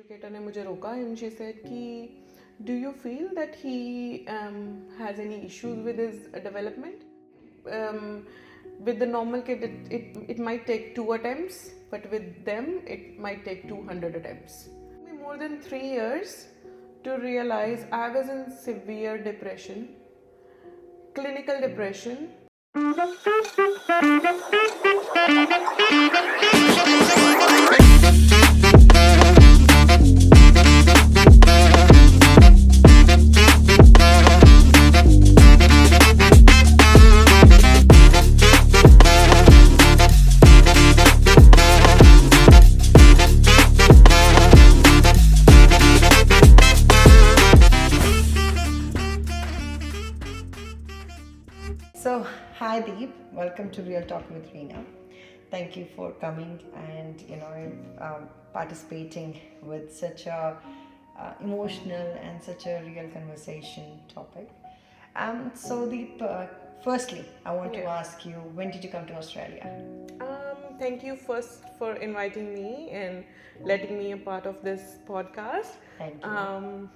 Educator ने मुझे रोका and she said कि do you feel that he has any issues with his development? With the normal kid, it might take 2 attempts, but with them, it might take 200 attempts. It took me more than 3 years to realize I was in severe depression, clinical depression. So, hi Deep, welcome to Real Talk with Reena. Thank you for coming and participating with such a emotional and such a real conversation topic. So Deep, firstly, I want to ask you, when did you come to Australia? Thank you first for inviting me and letting me a part of this podcast. Thank you.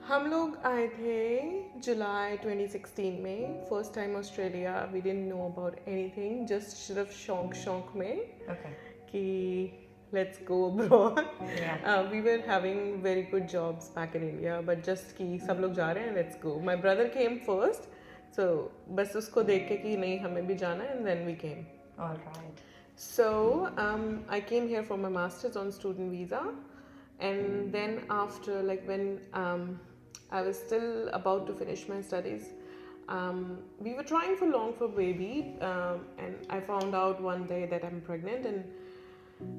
हम लोग आए थे जुलाई 2016 में first time Australia. We didn't know about anything, just सिर्फ शौक में कि let's go abroad. We were having very good jobs back in India, but just कि सब लोग जा रहे हैं, let's go. My brother came first, so बस उसको देख के कि नहीं हमें भी जाना है, and then we came. Alright. So I came here for my master's on student visa, and then after, like when I was still about to finish my studies, we were trying for long for baby, and I found out one day that I'm pregnant, and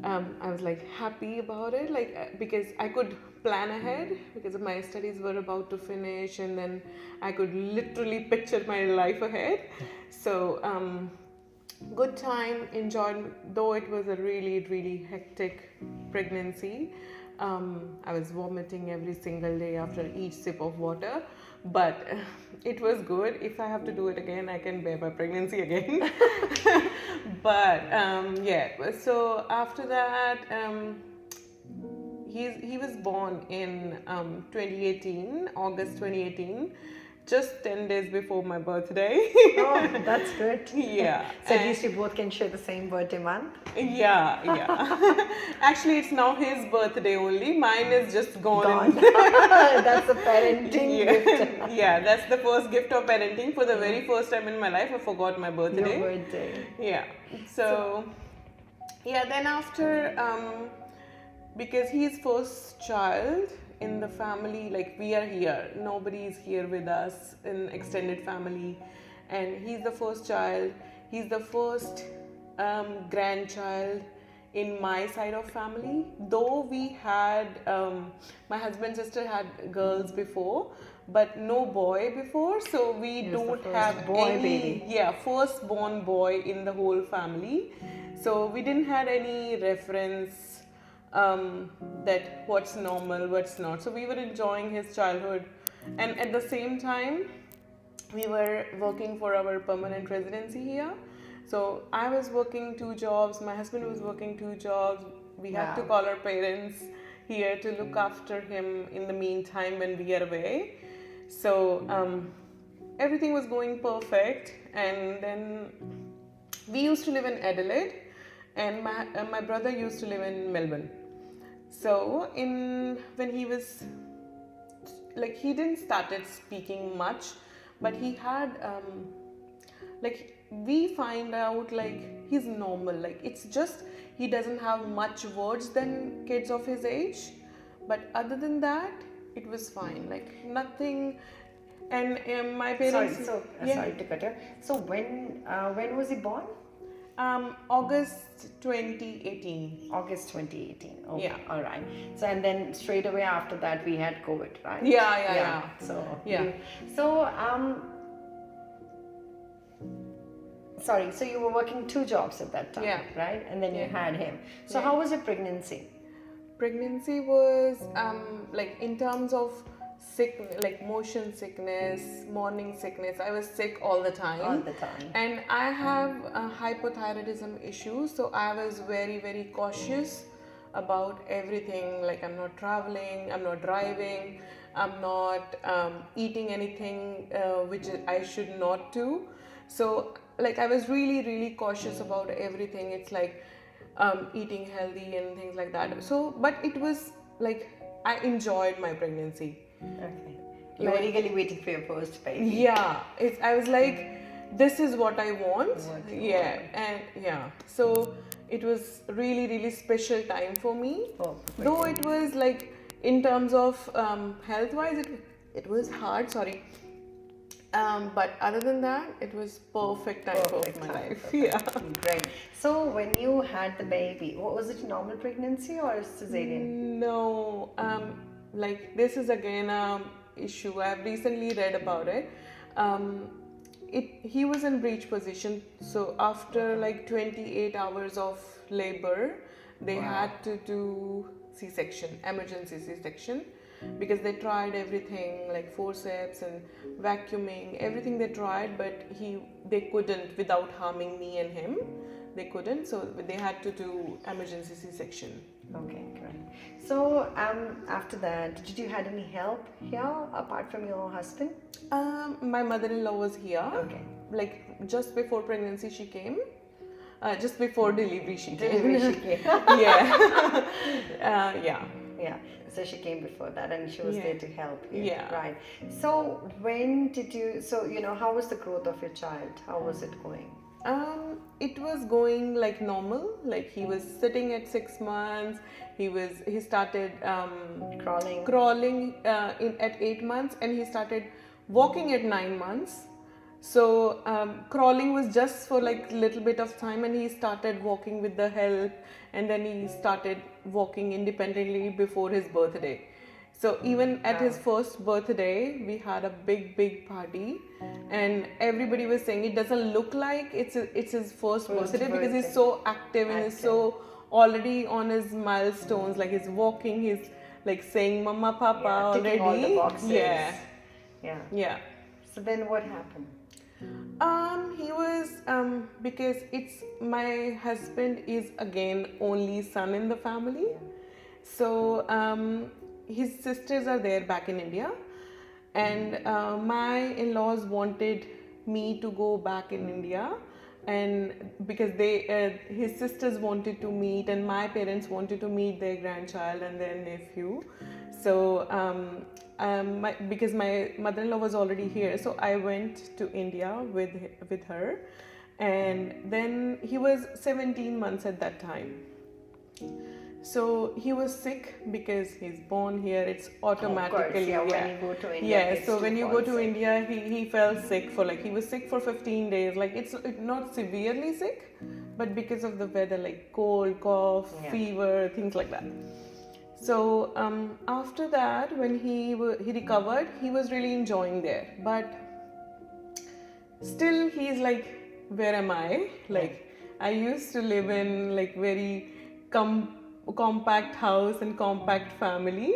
I was like happy about it, like because I could plan ahead because my studies were about to finish, and then I could literally picture my life ahead. So good time, enjoyed, though it was a really hectic pregnancy. I was vomiting every single day after each sip of water, but it was good. If I have to do it again, I can bear my pregnancy again. But so after that, he was born in 2018, August 2018. Just 10 days before my birthday. Oh, that's good. Yeah. So at least you both can share the same birthday month. Yeah. Actually, it's now his birthday only. Mine is just gone. That's a parenting gift. Yeah, that's the first gift of parenting. For the very first time in my life, I forgot my birthday. Your birthday. Yeah. So then after, because he's first child in the family, like we are here, nobody is here with us in extended family, and he's the first child. He's the first grandchild in my side of family, though we had my husband's sister had girls before, but no boy before, so we don't have boy any baby. first born boy in the whole family, so we didn't had any reference that what's normal, what's not. So we were enjoying his childhood, and at the same time we were working for our permanent residency here. So I was working 2 jobs, my husband was working 2 jobs. We had to call our parents here to look after him in the meantime when we are away. So everything was going perfect, and then we used to live in Adelaide, and my brother used to live in Melbourne. So when he was like, he didn't started speaking much, but he had like we find out like he's normal, like it's just he doesn't have much words than kids of his age, but other than that it was fine, like nothing. And my parents Sorry to cut you. So when was he born? August 2018. August 2018. Okay. Yeah. All right. So and then straight away after that we had COVID, right? Yeah. So Yeah. So you were working 2 jobs at that time, right? And then you had him. So how was your pregnancy? Pregnancy was like in terms of sick, like motion sickness, morning sickness. I was sick all the time. All the time. And I have a hypothyroidism issue, so I was very cautious about everything. Like, I'm not traveling, I'm not driving, I'm not eating anything which I should not do. So, like, I was really, really cautious about everything. It's like eating healthy and things like that. So, but it was like I enjoyed my pregnancy. Okay. You were eagerly waiting for your first baby. Yeah, I was like, this is what I want. What you Yeah, want. and yeah, so it was really, really special time for me. Oh, Though it was like, in terms of health wise, it was hard, sorry. But other than that, it was perfect time Perfect of my time, life. perfect. Yeah. Great. So when you had the baby, what was it, normal pregnancy or cesarean? No, like, this is again a issue. I've recently read about it. Um, he was in breech position, so after like 28 hours of labor, they had to do C-section, emergency C-section, because they tried everything like forceps and vacuuming, everything they tried, but they couldn't without harming me and him. They couldn't, so they had to do emergency C-section. Okay, great. So after that, did you had any help here apart from your husband? My mother-in-law was here. Okay. Like, just before pregnancy, she came. Just before delivery, she came. Delivery she came. Yeah. Yeah. Yeah. So she came before that and she was Yeah. there to help you. Yeah. Right. So when did you, so how was the growth of your child? How was it going? It was going like normal. Like, he was sitting at 6 months. He started crawling at 8 months, and he started walking at 9 months. So crawling was just for like little bit of time, and he started walking with the help, and then he started walking independently before his birthday. So even at his first birthday, we had a big party, and everybody was saying it doesn't look like it's his first birthday, because he's so active and he's so already on his milestones. Like, he's walking, he's like saying "Mama, Papa" already. Ticking all the boxes. Yeah. Yeah. So then what happened? He was because my husband is again only son in the family. So his sisters are there back in India, and my in-laws wanted me to go back in India, and because his sisters wanted to meet, and my parents wanted to meet their grandchild and their nephew. So because my mother-in-law was already here, so I went to India with her, and then he was 17 months at that time. So he was sick because he's born here. It's automatically. Of course, when you go to India. Yeah, so when you go to India, he fell sick he was sick for 15 days. Like, it's not severely sick, but because of the weather, like cold, cough, fever, things like that. So after that, when he recovered, he was really enjoying there. But still, he's like, where am I? Like, I used to live in like very compact house and compact family,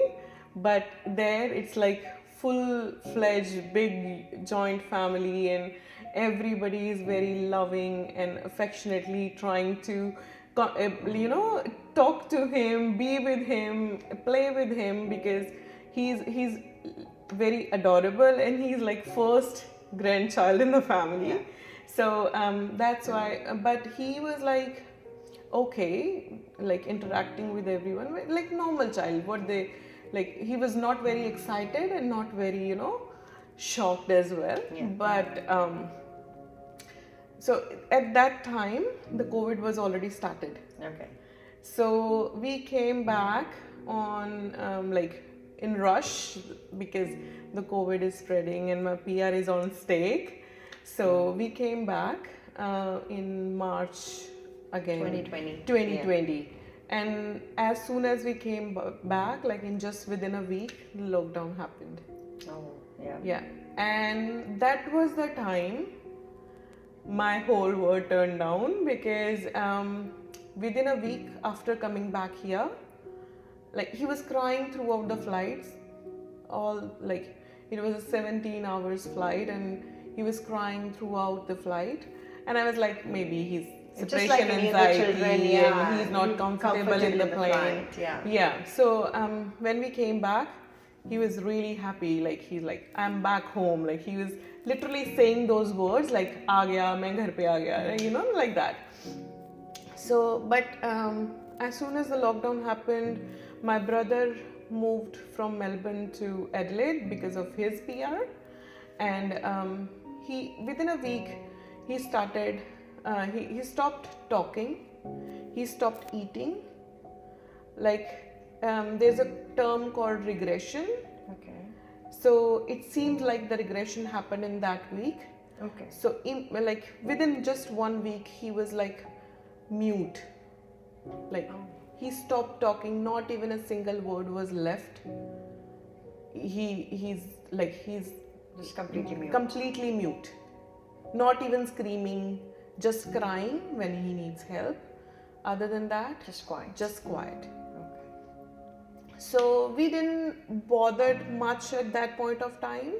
but there it's like full-fledged big joint family, and everybody is very loving and affectionately trying to talk to him, be with him, play with him, because he's very adorable, and he's like first grandchild in the family. So that's why. But he was like, okay, like interacting with everyone like normal child. He was not very excited and not very shocked as well. But so at that time the COVID was already started. Okay. So we came back on in rush, because the COVID is spreading and my PR is on stake. So we came back in March again. 2020. And as soon as we came back, like in just within a week, the lockdown happened. Oh, yeah. Yeah. And that was the time my whole world turned down, because within a week after coming back here, like he was crying throughout the flights. It was a 17 hours flight, and he was crying throughout the flight. And I was like, maybe he's Just like separation any other anxiety, children, yeah, and he's not comfortable in the plane. flight, yeah. Yeah. So when we came back, he was really happy. Like he's like, I'm back home. Like he was literally saying those words like, "आ गया, मैं घर पे आ गया," you know, like that. So, but as soon as the lockdown happened, my brother moved from Melbourne to Adelaide because of his PR, and he within a week he started. He stopped talking. He stopped eating. Like there's a term called regression. Okay. So it seemed like the regression happened in that week. Okay. So like within just 1 week, he was like mute. Like he stopped talking. Not even a single word was left. He's Just completely mute. completely mute. Not even screaming, just crying when he needs help. Other than that, Just quiet. just quiet. Okay. So we didn't bother much at that point of time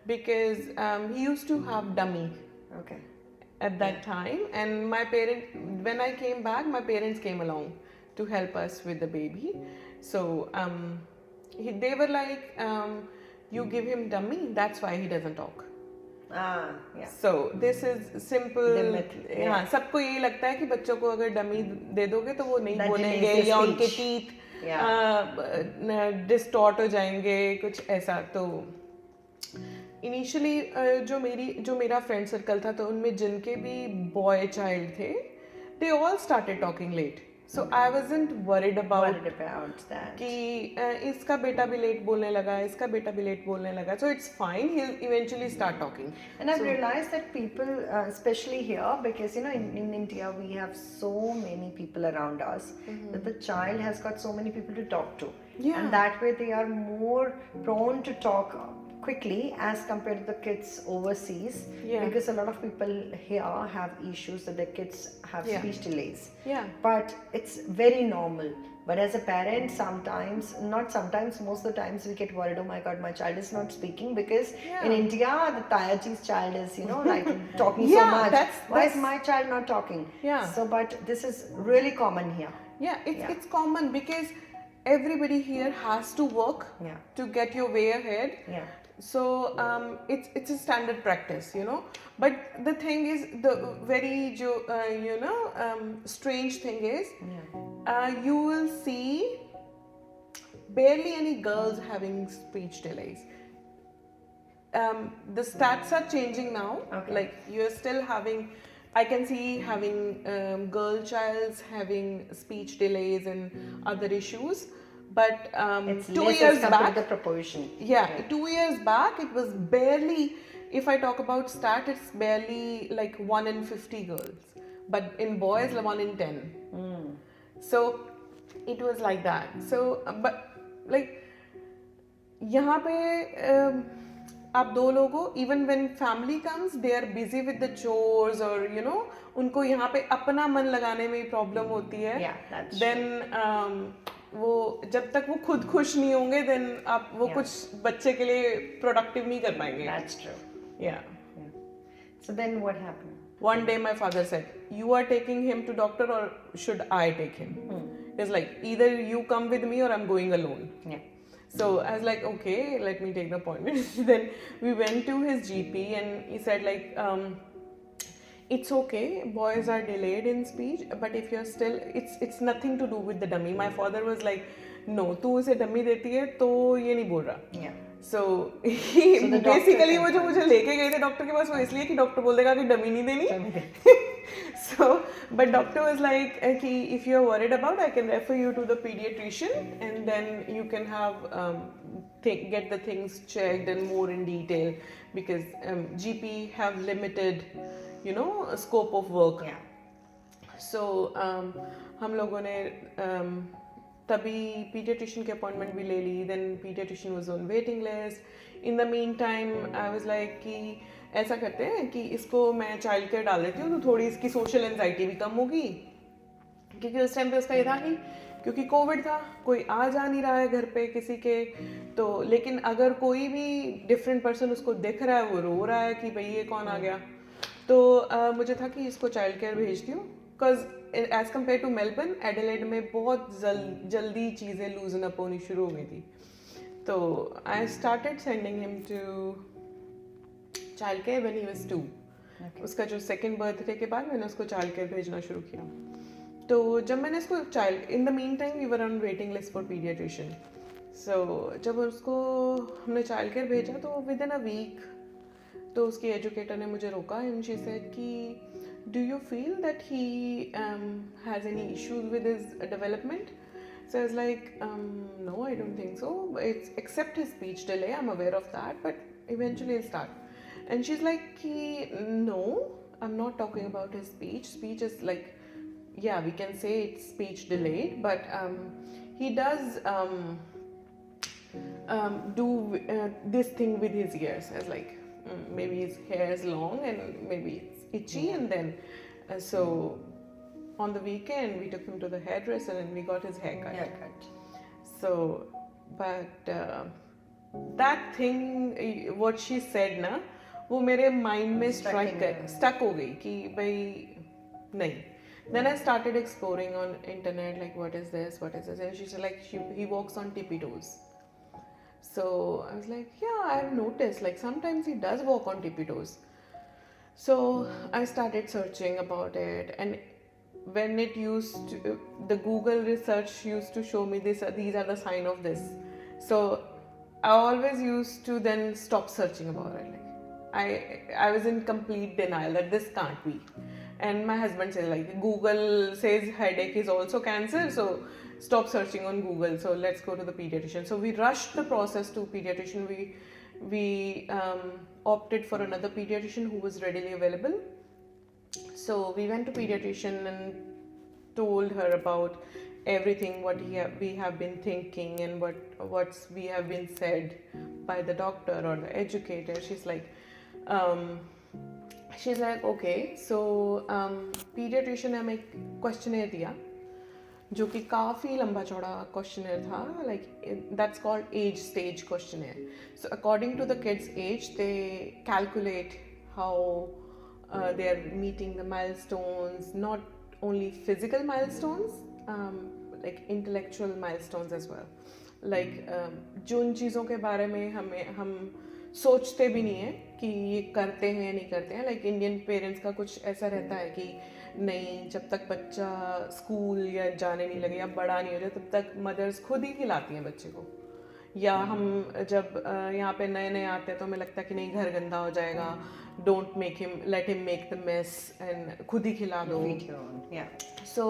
because he used to have dummy Okay. at that time, and when I came back, my parents came along to help us with the baby. So they were like, you give him dummy, that's why he doesn't talk. Yeah. So this is simple. The myth, yeah. हाँ, सबको यही लगता है कि बच्चों को अगर dummy दे दोगे तो वो नहीं That बोलेंगे delays the या उनके speech. टीथ डिस्टॉर्ट हो जाएंगे, कुछ ऐसा. तो इनिशियली जो मेरा फ्रेंड सर्कल था, तो उनमें जिनके भी बॉय चाइल्ड थे, they all started talking late. So I wasn't worried about that. कि इसका बेटा भी लेट बोलने लगा, इसका बेटा भी लेट बोलने लगा. So it's fine. He'll eventually start talking. And I've realized that people, especially here, because you know, in India we have so many people around us, that the child has got so many people to talk to. Yeah. And that way they are more prone to talk quickly as compared to the kids overseas. Yeah. Because a lot of people here have issues that their kids have Yeah. speech delays. Yeah. But it's very normal. But as a parent, sometimes, not sometimes, most of the times we get worried, oh my god, my child is not speaking, because Yeah. in India, the Tayaji's child is, you know, like talking Yeah, so much. Why is that's- my child not talking? Yeah. So, but this is really common here. Yeah, Yeah. it's common because everybody here has to work Yeah. to get your way ahead. Yeah. So it's a standard practice, you know. But the thing is, the very strange thing is, you will see barely any girls having speech delays. The stats are changing now. Okay. Like you're still having, I can see having girl childs having speech delays and other issues. But It's 2 less years as compared back, to the proportion. yeah, 2 years back it was barely, if I talk about stat, it's barely like 1 in 50 girls, but in boys 1 in 10. So it was like that. So but like यहाँ पे आप दो लोगों, even when family comes, they are busy with the chores, or you know, उनको यहाँ पे अपना मन लगाने में प्रॉब्लम होती है. Yeah, that's Then वो जब तक वो खुद खुश नहीं होंगे, then आप वो Yeah. कुछ बच्चे के लिए प्रोडक्टिव नहीं कर पाएंगे. That's true. Yeah. Yeah. So then what happened? One day my father said, you are taking him to doctor or should I take him? It's like, either you come with me or I'm going alone. Yeah. So I was like, okay, let me take the appointment. Then we went to his GP and he said like, it's okay, boys are delayed in speech, but if you're still, it's nothing to do with the dummy. My father was like, no, तू उसे dummy देती है तो ये नहीं बोल रहा. Yeah. So the doctor basically वो जो confirmed. मुझे लेके गए थे डॉक्टर के पास, वो इसलिए कि डॉक्टर बोल देगा कि डमी नहीं देनी. So but doctor was like, कि if you're worried about, I can refer you to the pediatrician and then you can have get the things checked and more in detail, because GP have limited, you know, scope of work. Yeah. So हम लोगों ने तभी pediatrician की appointment भी ले ली. Then pediatrician was on waiting list. In the meantime I was like कि ऐसा करते हैं कि इसको मैं चाइल्ड केयर डाल देती हूँ, तो थोड़ी इसकी सोशल एंजाइटी भी कम होगी. क्योंकि उस टाइम पे उसका ये था कि क्योंकि कोविड था, कोई आ जा नहीं रहा है घर पे किसी के, तो लेकिन अगर कोई भी डिफरेंट पर्सन उसको दिख रहा है, वो रो रहा है कि भाई ये कौन आ गया, तो मुझे था कि इसको चाइल्ड केयर भेजती हूँ, because as compare to Melbourne, Adelaide में बहुत जल्दी चीज़ें लूजन अप होनी शुरू हो गई थी. तो I started sending him to child care when he was 2. उसका जो सेकेंड बर्थडे के बाद मैंने उसको चाइल्ड केयर भेजना शुरू किया. तो जब मैंने इसको child, in the mean time we were on waiting list for paediatrician. So जब उसको हमने चाइल्ड केयर भेजा तो विद इन अ वीक तो उसकी एजुकेटर ने मुझे रोका एंड शी सेड कि do you feel that he has any issues with his development. So I was like, no, I don't think so. It's except his speech delay. I'm aware of that, but eventually he'll start. And she's like, no, I'm not talking about his speech. Speech is like, yeah, we can say it's speech delayed, but he does do this thing with his ears. As like, maybe his hair is long and maybe it's itchy, and then so. On the weekend, we took him to the hairdresser and we got his haircut. So, but that thing, what she said ना, वो मेरे mind में stuck हो गई कि भाई नहीं. Then I started exploring on internet like what is this, and she said like he walks on tippy toes. So I was like, yeah, I've noticed like sometimes he does walk on tippy toes. So I started searching about it, and when it used to, the Google research used to show me this, these are the sign of this. So I always used to then stop searching about it. Like I was in complete denial that this can't be. And my husband said like Google says headache is also cancer, so stop searching on Google. So let's go to the pediatrician. So we rushed the process to pediatrician. We opted for another pediatrician who was readily available. So we went to pediatrician and told her about everything what we have been thinking and what's we have been said by the doctor or the educator. She's like okay, so pediatrician ने हमें एक questionnaire दिया जो कि काफ़ी लंबा चौड़ा questionnaire था. Like that's called age stage questionnaire. So according to the kid's age, they calculate how they are meeting the milestones, not only physical milestones, like intellectual milestones as well. Like जिन चीज़ों के बारे में हम सोचते भी नहीं है कि ये करते हैं या नहीं करते हैं. Like इंडियन पेरेंट्स का कुछ ऐसा रहता है कि नहीं, जब तक बच्चा स्कूल या जाने नहीं लगे या बड़ा नहीं हो जाए तब तक मदर्स खुद ही खिलाती हैं बच्चे को. या हम जब यहाँ पे नए नए आते हैं तो हमें लगता है कि नहीं घर गंदा हो जाएगा, don't make him, let him make the mess and खुद ही खिला दो. सो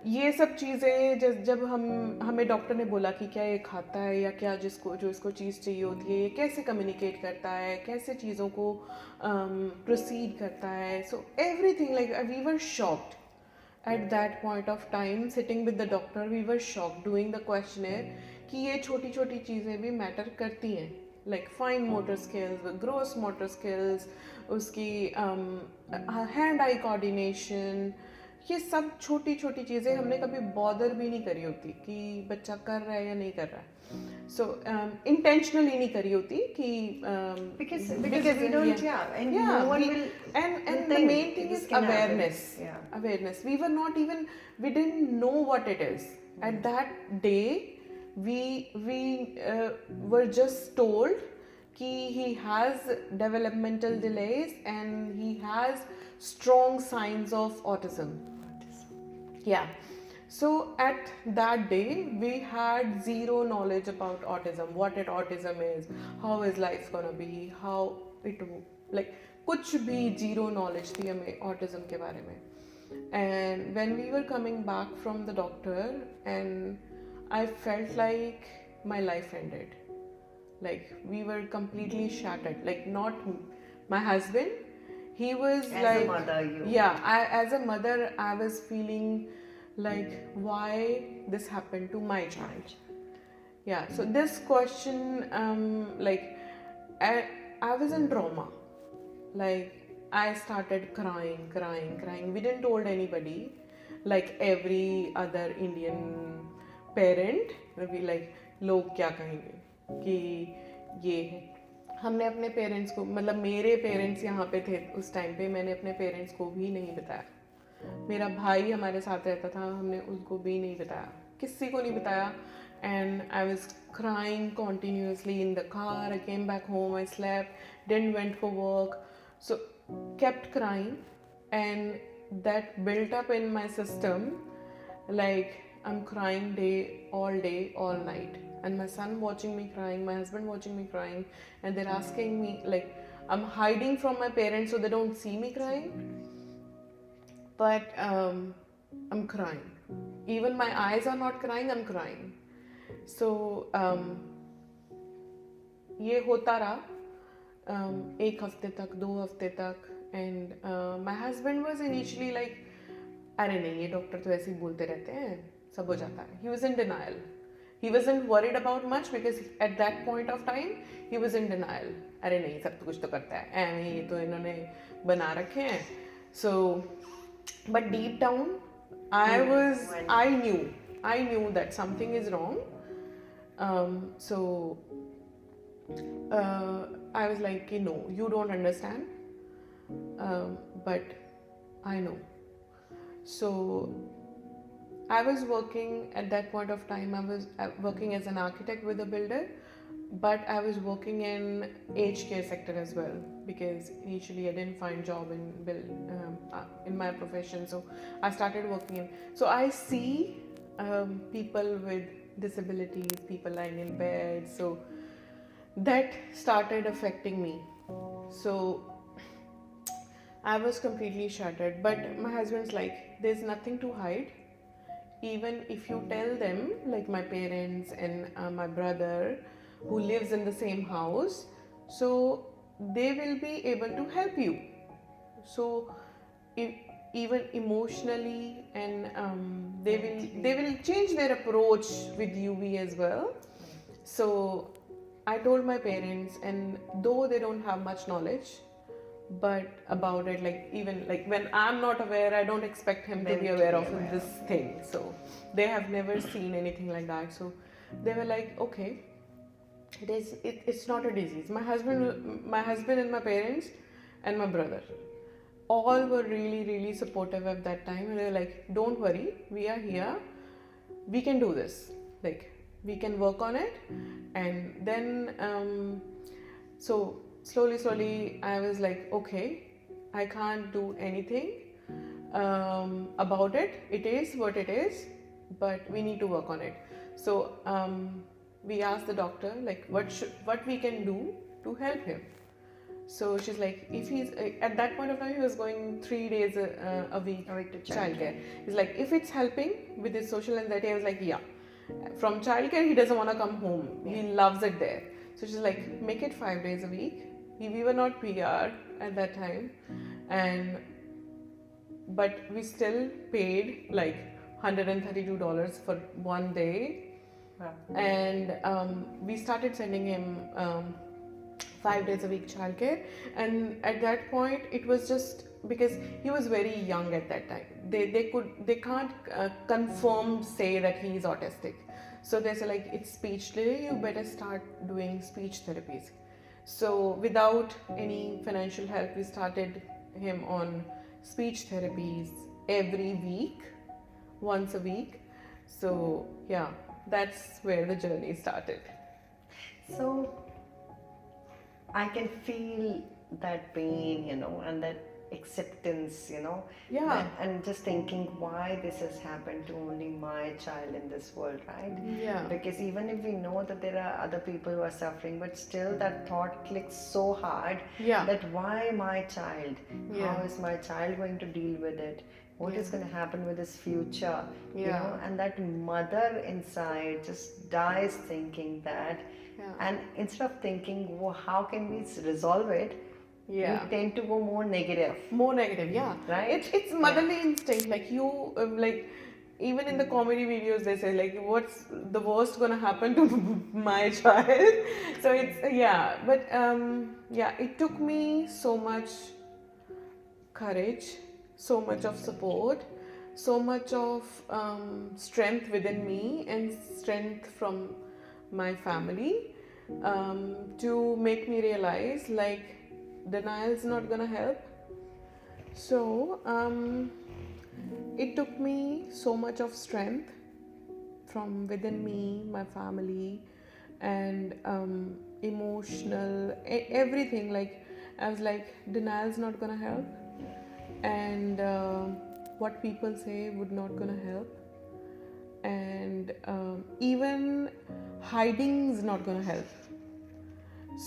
ये सब चीज़ें जब हमें डॉक्टर ने बोला कि क्या ये खाता है या क्या जो इसको चीज़ चाहिए होती है, ये कैसे कम्युनिकेट करता है, कैसे चीज़ों को प्रोसीड करता है. So everything like we were shocked at that point of time sitting with the doctor. We were shocked doing the questionnaire कि ये छोटी छोटी चीज़ें भी मैटर करती हैं. Like fine motor skills, gross motor skills, उसकी hand eye coordination, ये सब छोटी छोटी चीज़ें हमने कभी बॉदर भी नहीं करी होती कि बच्चा कर रहा है या नहीं कर रहा है. So intentionally नहीं करी होती कि because we don't and no one will and the main thing is awareness. Awareness. We didn't know what it is. At that day we were just told कि he has developmental delays and he has strong signs of autism. Yeah. So at that day we had zero knowledge about autism, what autism is, how his life's gonna be, how it like कुछ भी zero knowledge थी हमें autism के बारे में. And when we were coming back from the doctor and I felt like my life ended. Like we were completely shattered. Like not my husband, he was as like a mother, you. Yeah, as a mother I was feeling like why this happened to my child. Yeah, so this question like I was in trauma. Like I started crying. We didn't told anybody like every other Indian parent. We like लोग क्या कहेंगे कि ये है. हमने अपने parents को, मतलब मेरे पेरेंट्स यहाँ पे थे उस टाइम पे, मैंने अपने पेरेंट्स को भी नहीं बताया. मेरा भाई हमारे साथ रहता था, हमने उसको भी नहीं बताया, किसी को नहीं बताया. And I was crying continuously in the car. I came back home, I slept, didn't went for work, so kept crying, and that built up in my system. Like, I'm crying day, all night, and my son watching me crying, my husband watching me crying, and they're asking me, like, I'm hiding from my parents so they don't see me crying, but I'm crying. Even my eyes are not crying, I'm crying. So ये होता रहा एक हफ्ते तक, 2 हफ्ते तक. And my husband was initially like, अरे नहीं, ये डॉक्टर तो ऐसे ही बोलते रहते हैं, सब हो जाता है. He was in denial. He wasn't worried about much because at that point of time he was in denial. अरे नहीं, सब तो कुछ तो करता है, ऐਵੇਂ ये तो इन्होंने बना रखे हैं. So, but deep down, I knew that something is wrong. So I was like, no, you don't understand, but I know. So I was working at that point of time. I was working as an architect with a builder, but I was working in aged care sector as well, because initially I didn't find job in my profession. So I started working in. So I see people with disabilities, people lying in bed. So that started affecting me. So I was completely shattered. But my husband's like, there's nothing to hide. Even if you tell them, like my parents and my brother who lives in the same house, so they will be able to help you. So even emotionally, and they will change their approach with you as well. So I told my parents, and though they don't have much knowledge but about it, like even like when I'm not aware, I don't expect him to be aware of this thing. So they have never seen anything like that. So they were like, okay, it's not a disease. My husband and my parents and my brother all were really supportive at that time, and they were like, don't worry, we are here, we can do this, like we can work on it. And then so slowly I was like, okay, I can't do anything about it. It is what it is, but we need to work on it. So we asked the doctor, like, what we can do to help him. So she's like, if he's at that point of time, he was going 3 days a week to childcare. He's like, if it's helping with his social anxiety. I was like, yeah. From childcare, he doesn't want to come home. He loves it there. So she's like, make it 5 days a week. We were not PR at that time, but we still paid like $132 for 1 day. Wow. And we started sending him 5 days a week childcare. And at that point, it was just because he was very young at that time. They can't say that he is autistic. So they say, like, it's speech delay, you better start doing speech therapies. So without any financial help, we started him on speech therapies every week, once a week. So yeah, that's where the journey started. So I can feel that pain, and that acceptance, Yeah. and just thinking why this has happened to only my child in this world, right? Yeah. Because even if we know that there are other people who are suffering, but still that thought clicks so hard. Yeah. That why my child? Yeah. How is my child going to deal with it? What is going to happen with his future? Yeah. And that mother inside just dies thinking that. Yeah. And instead of thinking, how can we resolve it? Yeah. You tend to go more negative. Yeah. Right? It's motherly instinct. Like you, like even in the comedy videos, they say, like, what's the worst gonna happen to my child? So it's but it took me so much courage, so much of support, so much of strength within me, and strength from my family to make me realize, like, denial is not gonna help. So It took me so much of strength from within me, my family, and emotional, everything. Like, I was like, denial's not gonna help, and what people say would not gonna help, and even hiding's not gonna help.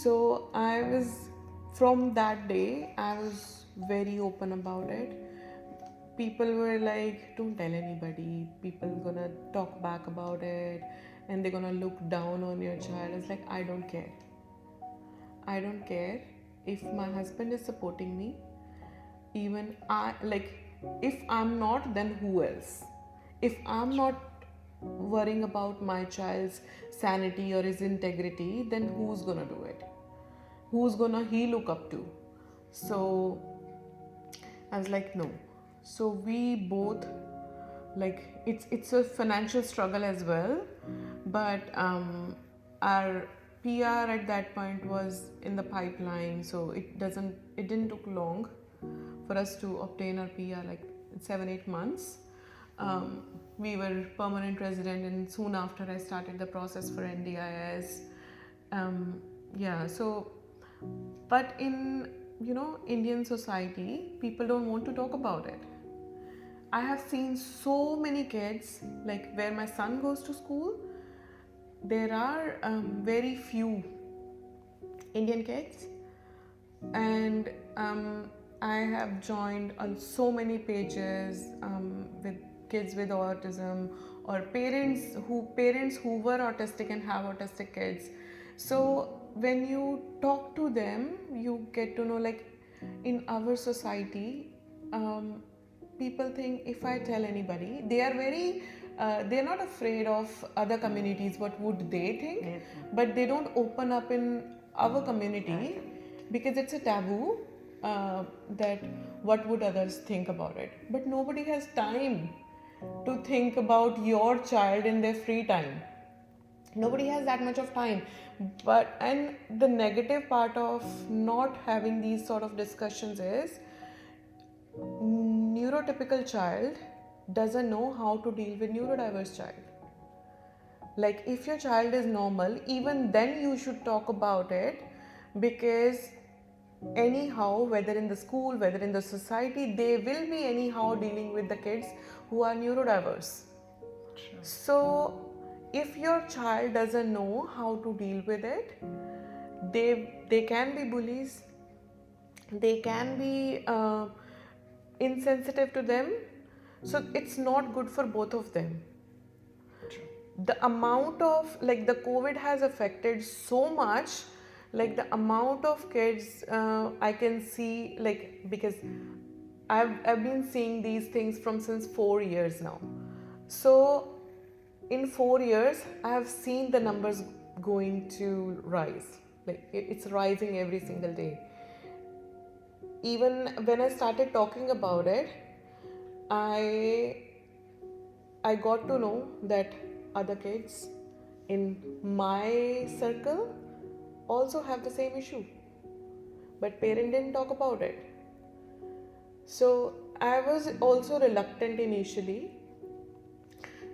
So I was, from that day, I was very open about it. People were like, don't tell anybody, people gonna talk back about it, and they're gonna look down on your child. It's like, I don't care. I don't care. If my husband is supporting me, even I, like, if I'm not, then who else? If I'm not worrying about my child's sanity or his integrity, then who's gonna do it? Who's gonna he look up to? So I was like, no. So we both, like, it's a financial struggle as well, but our PR at that point was in the pipeline, so it didn't took long for us to obtain our PR, like 7-8 months. We were permanent resident, and soon after I started the process for NDIS. Yeah, so, but in, Indian society, people don't want to talk about it. I have seen so many kids, like where my son goes to school, there are very few Indian kids, and I have joined on so many pages with kids with autism, or parents who were autistic and have autistic kids. So when you talk to them, you get to know, like, in our society, people think if I tell anybody, they are very they're not afraid of other communities, what would they think, but they don't open up in our community because it's a taboo, that what would others think about it. But nobody has time to think about your child in their free time. Nobody has that much of time. But, and the negative part of not having these sort of discussions is, neurotypical child doesn't know how to deal with neurodiverse child. Like, if your child is normal, even then you should talk about it, because anyhow, whether in the school, whether in the society, they will be anyhow dealing with the kids who are neurodiverse. So if your child doesn't know how to deal with it, they can be bullies, they can be insensitive to them. So it's not good for both of them. The amount of, like, the COVID has affected so much, like the amount of kids I can see, like, because I've been seeing these things from since 4 years now. So in 4 years, I have seen the numbers going to rise. Like, it's rising every single day. Even when I started talking about it, I got to know that other kids in my circle also have the same issue, but parent didn't talk about it. So I was also reluctant initially,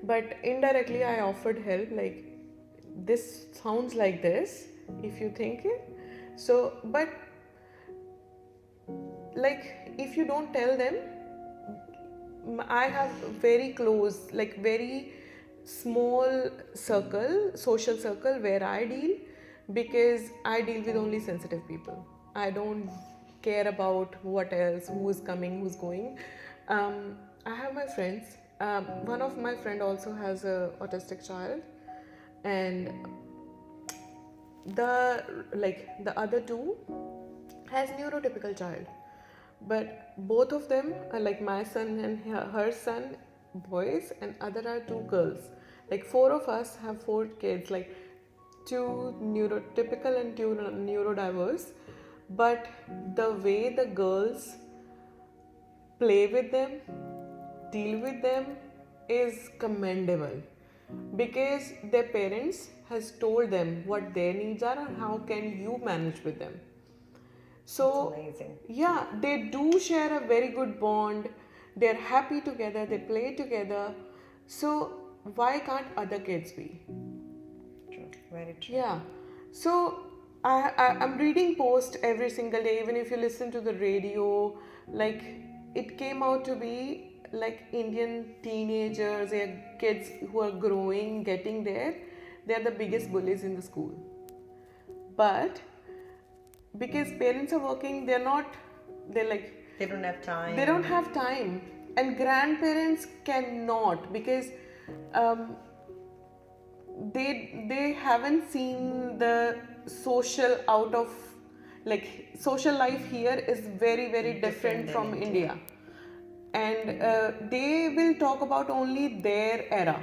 but indirectly I offered help, like, this sounds like this, if you think it. So, but, like, if you don't tell them, I have very close, like very small circle, social circle where I deal, because I deal with only sensitive people. I don't care about what else, who is coming, who's going. I have my friends. One of my friend also has a autistic child, and the other two has neurotypical child. But both of them are, like, my son and her son, boys, and other are two girls. Like, four of us have 4 kids, like two neurotypical and two neurodiverse. But the way the girls play with them, deal with them, is commendable, because their parents has told them what their needs are and how can you manage with them. So That's amazing. yeah, they do share a very good bond. they're happy together, they play together. So why can't other kids be? True. Very true. Yeah. So I'm reading posts every single day, even if you listen to the radio, like it came out to be like Indian teenagers and kids who are growing, getting there, they're the biggest bullies in the school. But because parents are working, they're like, They don't have time. they don't have time. And grandparents cannot, because um, they haven't seen the social out of, like social life here is very very different Different from than India, and they will talk about only their era,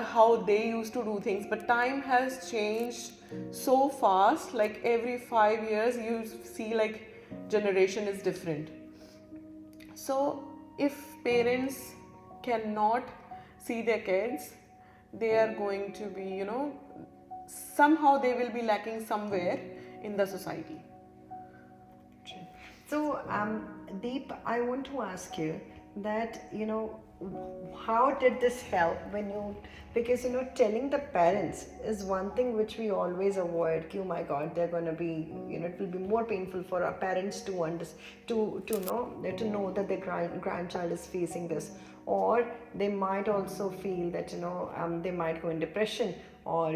how they used to do things. But time has changed so fast, like every 5 years you see like generation is different. So if parents cannot see their kids, they are going to be, somehow they will be lacking somewhere in the society. True. So, Deep, I want to ask you that, how did this help when you, because, telling the parents is one thing which we always avoid. Oh my God, they're going to be, it will be more painful for our parents to know that their grandchild is facing this. Or they might also feel that, they might go in depression, or,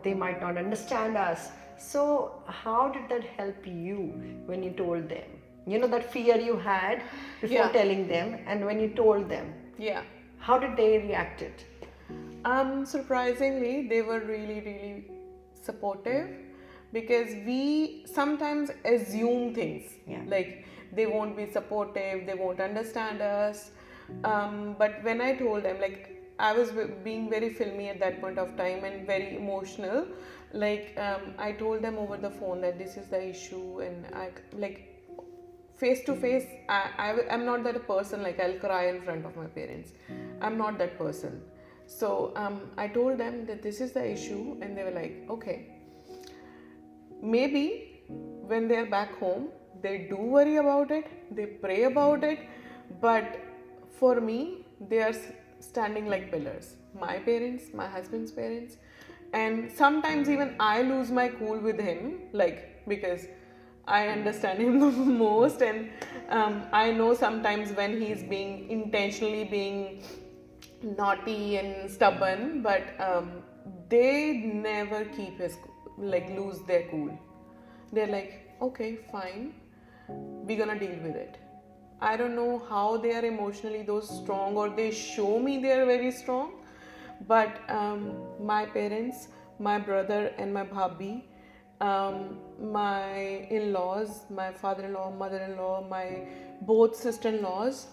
they might not understand us. So, how did that help you when you told them? That fear you had before Yeah. telling them, and when you told them, Yeah. how did they react it? Surprisingly, they were really, really supportive, because we sometimes assume things. Yeah. Like they won't be supportive, they won't understand us. But when I told them, like I was being very filmy at that point of time and very emotional. Like I told them over the phone that this is the issue, and I like face to face. I'm not that person, like I'll cry in front of my parents. I'm not that person. So I told them that this is the issue, and they were like, okay, maybe when they're back home they do worry about it, they pray about it, but for me they are standing like pillars. My parents, my husband's parents. And sometimes even I lose my cool with him, like because I understand him the most, and I know sometimes when he's being intentionally being naughty and stubborn, but they never keep his lose their cool. They're like, okay, fine, we're gonna deal with it. I don't know how they are emotionally those strong, or they show me they are very strong, but my parents, my brother and my bhabhi, my in-laws, my father-in-law, mother-in-law, my both sister-in-laws,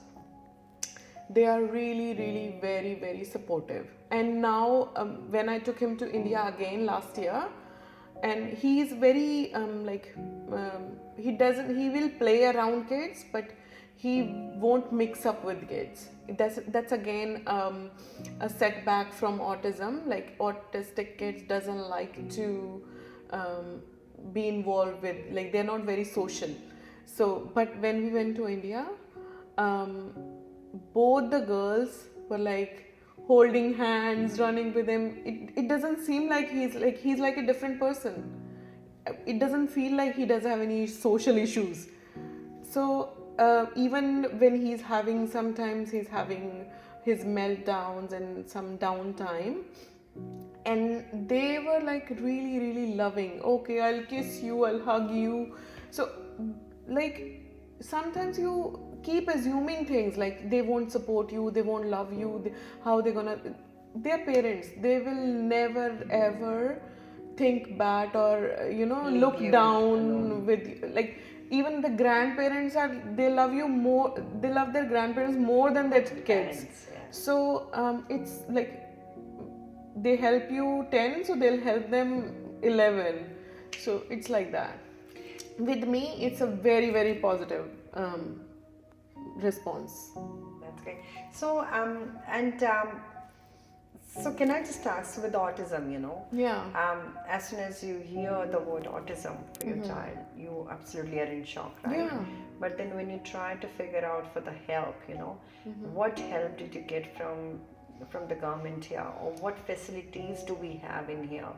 they are really really very very supportive. And now when I took him to India again last year, and he's very he will play around kids, but he won't mix up with kids. That's again a setback from autism. Like autistic kids doesn't like to be involved with, like they're not very social. So but when we went to India, both the girls were like holding hands, running with him. It doesn't seem like he's like a different person. It doesn't feel like he doesn't have any social issues. So even when sometimes he's having his meltdowns and some downtime, and they were like really really loving. Okay, I'll kiss you, I'll hug you. So like sometimes you keep assuming things, like they won't support you, they won't love you, how they're gonna, their parents, they will never ever think bad or look you down alone. with you. Like even the grandparents they love you more, they love their grandparents more than their kids. Parents, yeah. So it's like they help you 10, so they'll help them 11. So it's like that. With me it's a very very positive response. That's great. So So can I just ask with autism, Yeah. as soon as you hear the word autism for your child, you absolutely are in shock, right? Yeah. But then when you try to figure out for the help, what help did you get from the government here, or what facilities do we have in here?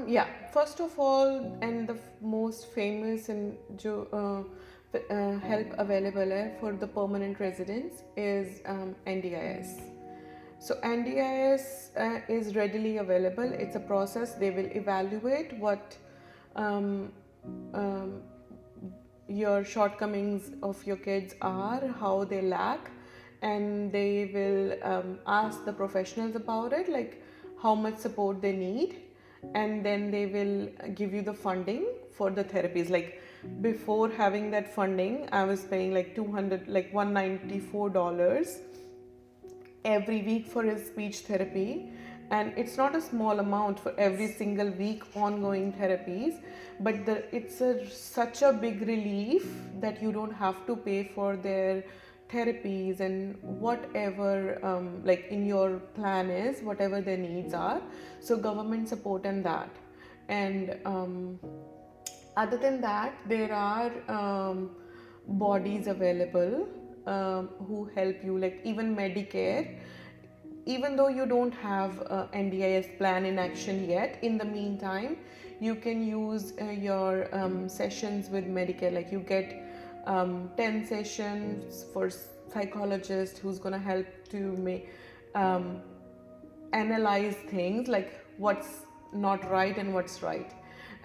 Yeah, first of all, and the most famous and help available for the permanent residents is NDIS. So, NDIS is readily available. It's a process. They will evaluate what um, um, your shortcomings of your kids are, how they lack, and they will ask the professionals about it, like how much support they need, and then they will give you the funding for the therapies. Like before having that funding, I was paying like 200, like $194 every week for his speech therapy, and it's not a small amount for every single week ongoing therapies, but such a big relief that you don't have to pay for their therapies and whatever like in your plan is, whatever their needs are. So government support and that. And other than that, there are bodies available who help you, like even Medicare. Even though you don't have a NDIS plan in action yet, in the meantime, you can use your sessions with Medicare. Like you get 10 sessions for psychologist who's going to help to um, analyze things like what's not right and what's right,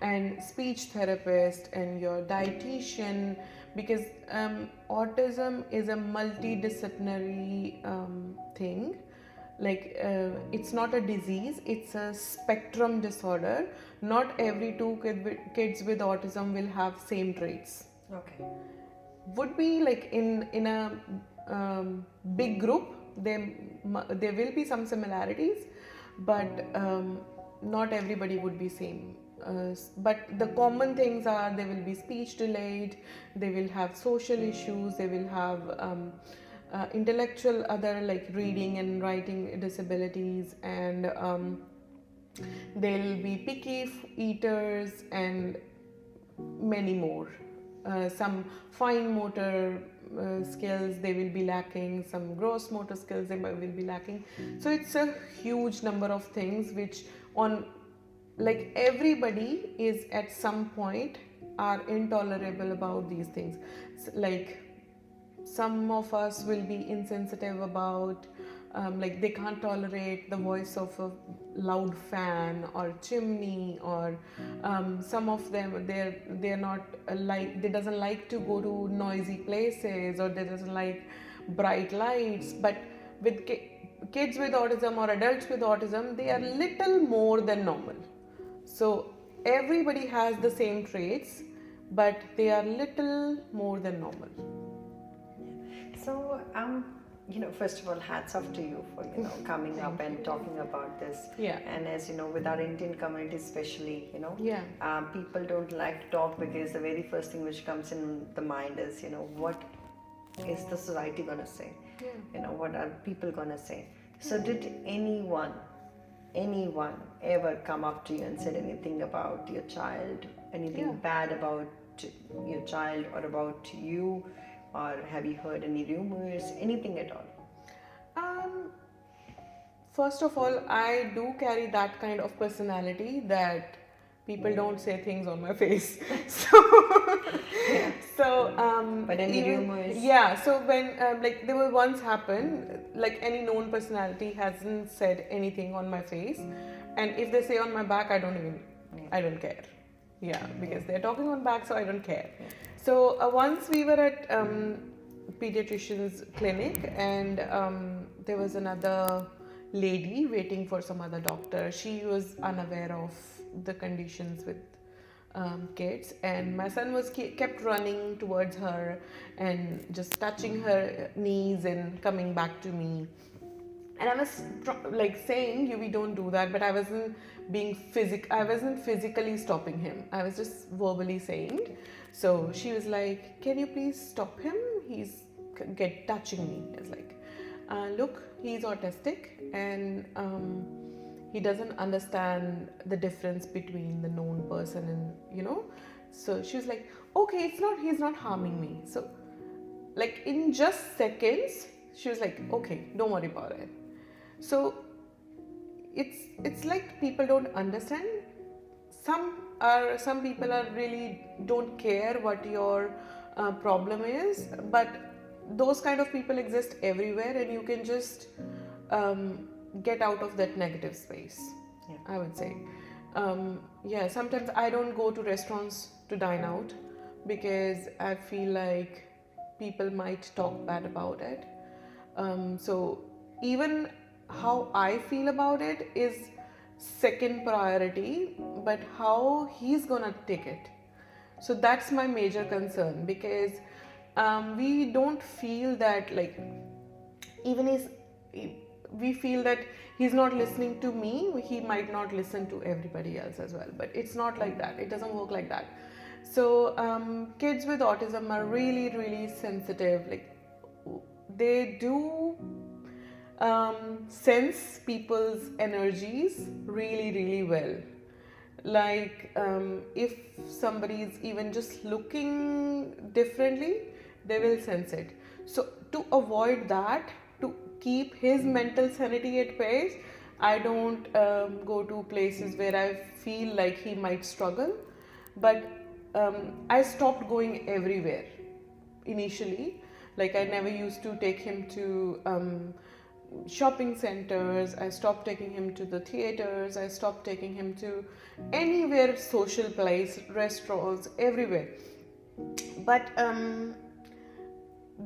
and speech therapist and your dietitian, because autism is a multidisciplinary thing. Like it's not a disease, it's a spectrum disorder. Not every kids with autism will have same traits. Okay. Would be like in a big group, there will be some similarities, but not everybody would be same. But the common things are, they will be speech delayed, they will have social issues, they will have intellectual, other like reading and writing disabilities, and they'll be picky eaters and many more. Some fine motor skills they will be lacking, some gross motor skills they will be lacking. So it's a huge number of things which, on like everybody is at some point are intolerable about these things. Like some of us will be insensitive about like they can't tolerate the voice of a loud fan or chimney, or some of them they're not like, they doesn't like to go to noisy places, or they doesn't like bright lights. But with kids with autism or adults with autism, they are little more than normal. So everybody has the same traits, but they are little more than normal. So, first of all, hats off to you for, coming up and talking about this. Yeah. And as you know, with our Indian community especially, Yeah. people don't like to talk because the very first thing which comes in the mind is, what is the society going to say? Yeah. What are people going to say? So did anyone ever come up to you and said anything about your child, anything bad about your child or about you? Or have you heard any rumors, anything at all? First of all, I do carry that kind of personality that people don't say things on my face. But any rumors? Yeah. So when like there was once happened, like any known personality hasn't said anything on my face, and if they say on my back, I don't care. Yeah, because they're talking on back, so I don't care. So once we were at pediatrician's clinic, and there was another lady waiting for some other doctor. She was unaware of the conditions with kids, and my son was kept running towards her and just touching her knees and coming back to me. And I was like saying, we don't do that, but I wasn't physically stopping him. I was just verbally saying. So she was like, can you please stop him? He's touching me. I was like, look, he's autistic, and he doesn't understand the difference between the known person and, so she was like, okay, he's not harming me. So like in just seconds she was like, okay, don't worry about it. So it's like people don't understand. Some people are really don't care what your problem is, but those kind of people exist everywhere, and you can just get out of that negative space. Yeah. I would say, yeah. Sometimes I don't go to restaurants to dine out because I feel like people might talk bad about it. So even how I feel about it is second priority, but how he's gonna take it. So that's my major concern, because we don't feel that, like, even is we feel that he's not listening to me, he might not listen to everybody else as well. But it's not like that. It doesn't work like that. So kids with autism are really, really sensitive. Like, they do sense people's energies really, really well. Like, if somebody is even just looking differently, they will sense it. So to avoid that, to keep his mental sanity at pace, I don't go to places where I feel like he might struggle. But I stopped going everywhere initially. Like, I never used to take him to shopping centers. I stopped taking him to the theaters. I stopped taking him to anywhere, social place, restaurants, everywhere. But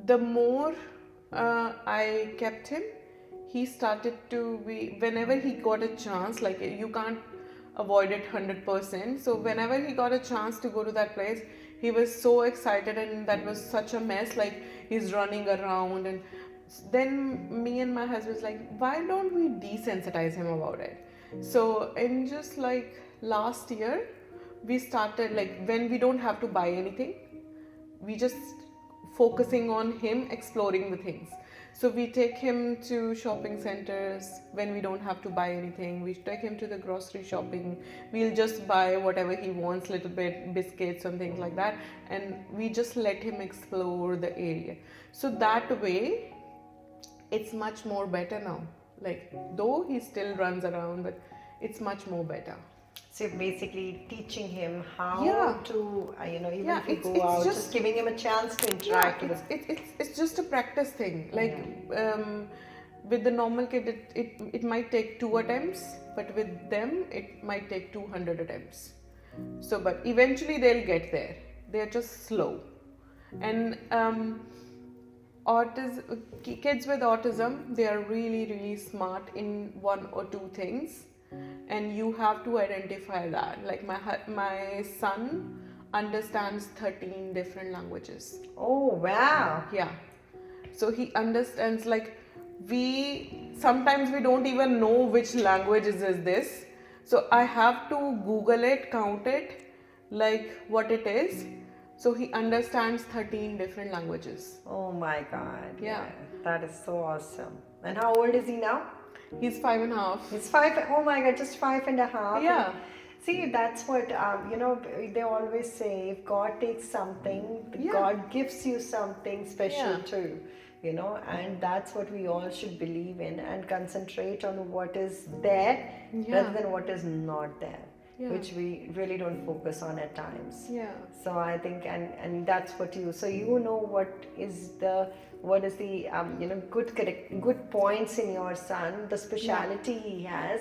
the more I kept him, he started to be, whenever he got a chance, like, you can't avoid it 100%. So whenever he got a chance to go to that place, he was so excited, and that was such a mess. Like, he's running around, and then me and my husband was like, why don't we desensitize him about it? So in just like last year, we started, like, when we don't have to buy anything, we just focusing on him exploring the things. So we take him to shopping centers when we don't have to buy anything. We take him to the grocery shopping. We'll just buy whatever he wants, little bit biscuits and things like that, and we just let him explore the area. So that way, it's much more better now. Like, though he still runs around, but it's much more better. So you're basically teaching him how Yeah. to, even Yeah, if you it's go out, just- just giving him a chance to Yeah, interact with. it's just a practice thing. Like, with the normal kid, it might take 2 attempts, but with them, it might take 200 attempts. So, but eventually they'll get there. They're just slow. And kids with autism, they are really, really smart in one or two things, and you have to identify that. Like, my son understands 13 different languages. Oh, wow. Yeah. So he understands, like, we sometimes we don't even know which language is this. So I have to Google it, count it, like what it is. So he understands 13 different languages. Oh my God. Yeah. That is so awesome. And how old is he now? He's 5.5. He's 5. Oh my God, just 5.5. Yeah. See, that's what, they always say, if God takes something, Yeah. God gives you something special Yeah. too. And that's what we all should believe in and concentrate on what is there rather than what is not there, which we really don't focus on at times. Yeah. So I think, and that's what you know what is the good points in your son, the speciality he has,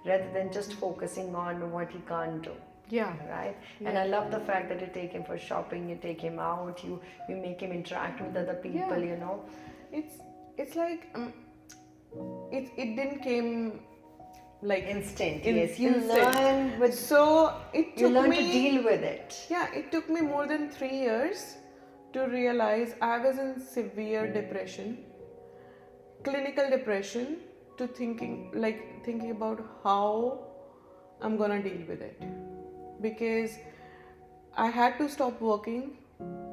rather than just focusing on what he can't do. Yeah. Right. And I love the fact that you take him for shopping, you take him out, you make him interact with other people. It's like it didn't came like Instant. in- Yes. You instant. learn with. So it You took learn me to deal with it. Yeah, it took me more than 3 years to realize I was in severe depression, clinical depression, to thinking about how I'm gonna deal with it, because I had to stop working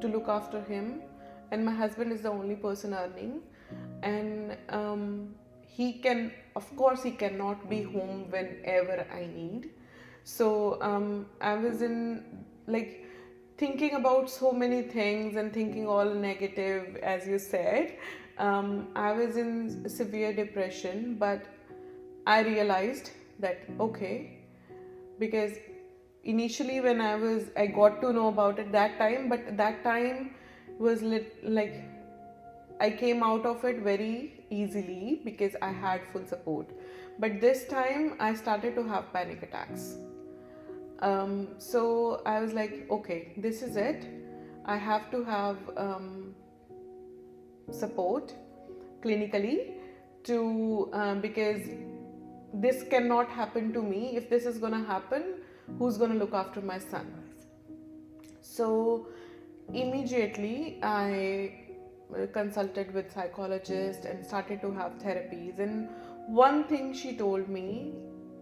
to look after him, and my husband is the only person earning, and of course, he cannot be home whenever I need. So I was in like thinking about so many things and thinking all negative, as you said. I was in severe depression, but I realized that okay, because initially when I got to know about it that time, but that time was like I came out of it very easily because I had full support. But this time I started to have panic attacks. So I was like, okay, this is it. I have to have support clinically to because this cannot happen to me. If this is gonna happen, who's gonna look after my son? So immediately I consulted with psychologist and started to have therapies, and one thing she told me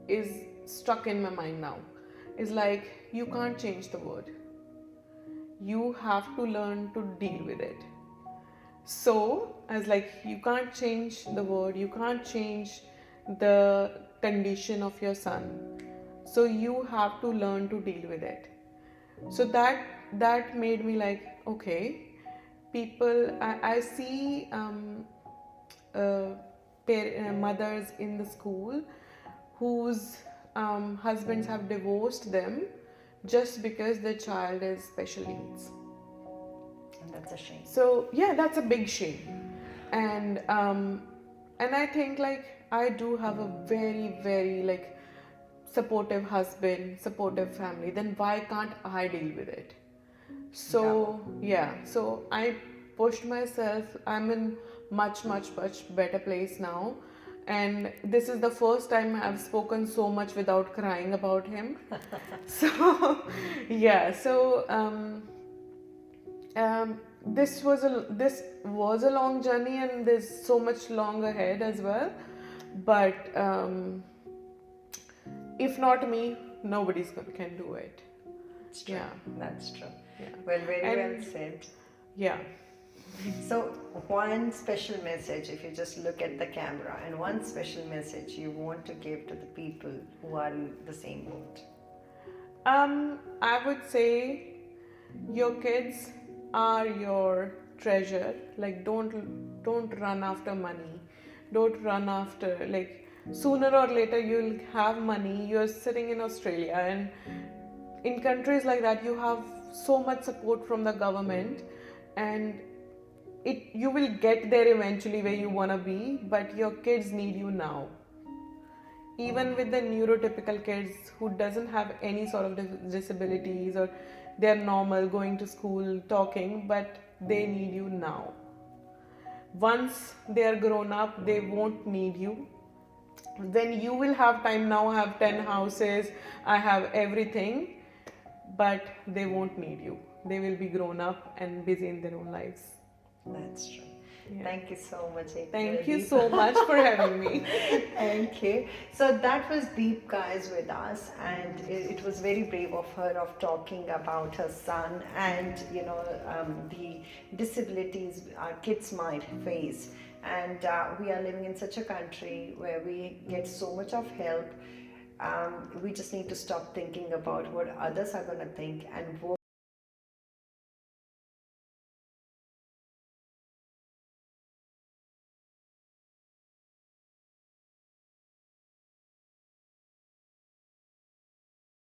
is stuck in my mind now, is like, you can't change the word, you have to learn to deal with it. So I was like, you can't change the word, you can't change the condition of your son, so you have to learn to deal with it. So that made me like, okay, people, I see mothers in the school whose husbands have divorced them just because their child is special needs. And that's a shame. So yeah, that's a big shame. And I think like I do have a very, very like supportive husband, supportive family, then why can't I deal with it? So yeah, so I pushed myself. I'm in much better place now, and this is the first time I've spoken so much without crying about him. So yeah, so this was a long journey, and there's so much long ahead as well. But if not me, can do it. It's true. Yeah. That's true. Yeah. Well, very And- well said. Yeah. So, one special message, if you just look at the camera, and one special message you want to give to the people who are in the same boat. I would say your kids are your treasure. Like don't run after money. Don't run after like sooner or later you'll have money. You're sitting in Australia, and in countries like that you have so much support from the government, and you will get there eventually where you want to be, but your kids need you now. Even with the neurotypical kids who doesn't have any sort of disabilities, or they're normal going to school talking, but they need you now. Once they are grown up, they won't need you. Then you will have time. Now I have 10 houses, I have everything, but they won't need you. They will be grown up and busy in their own lives. That's true. Yeah. Thank you so much. Thank you Deep. so much for having me. Thank you. So that was Deep guys with us, and it was very brave of her of talking about her son and the disabilities our kids might face. And we are living in such a country where we get so much of help. We just need to stop thinking about what others are going to think and work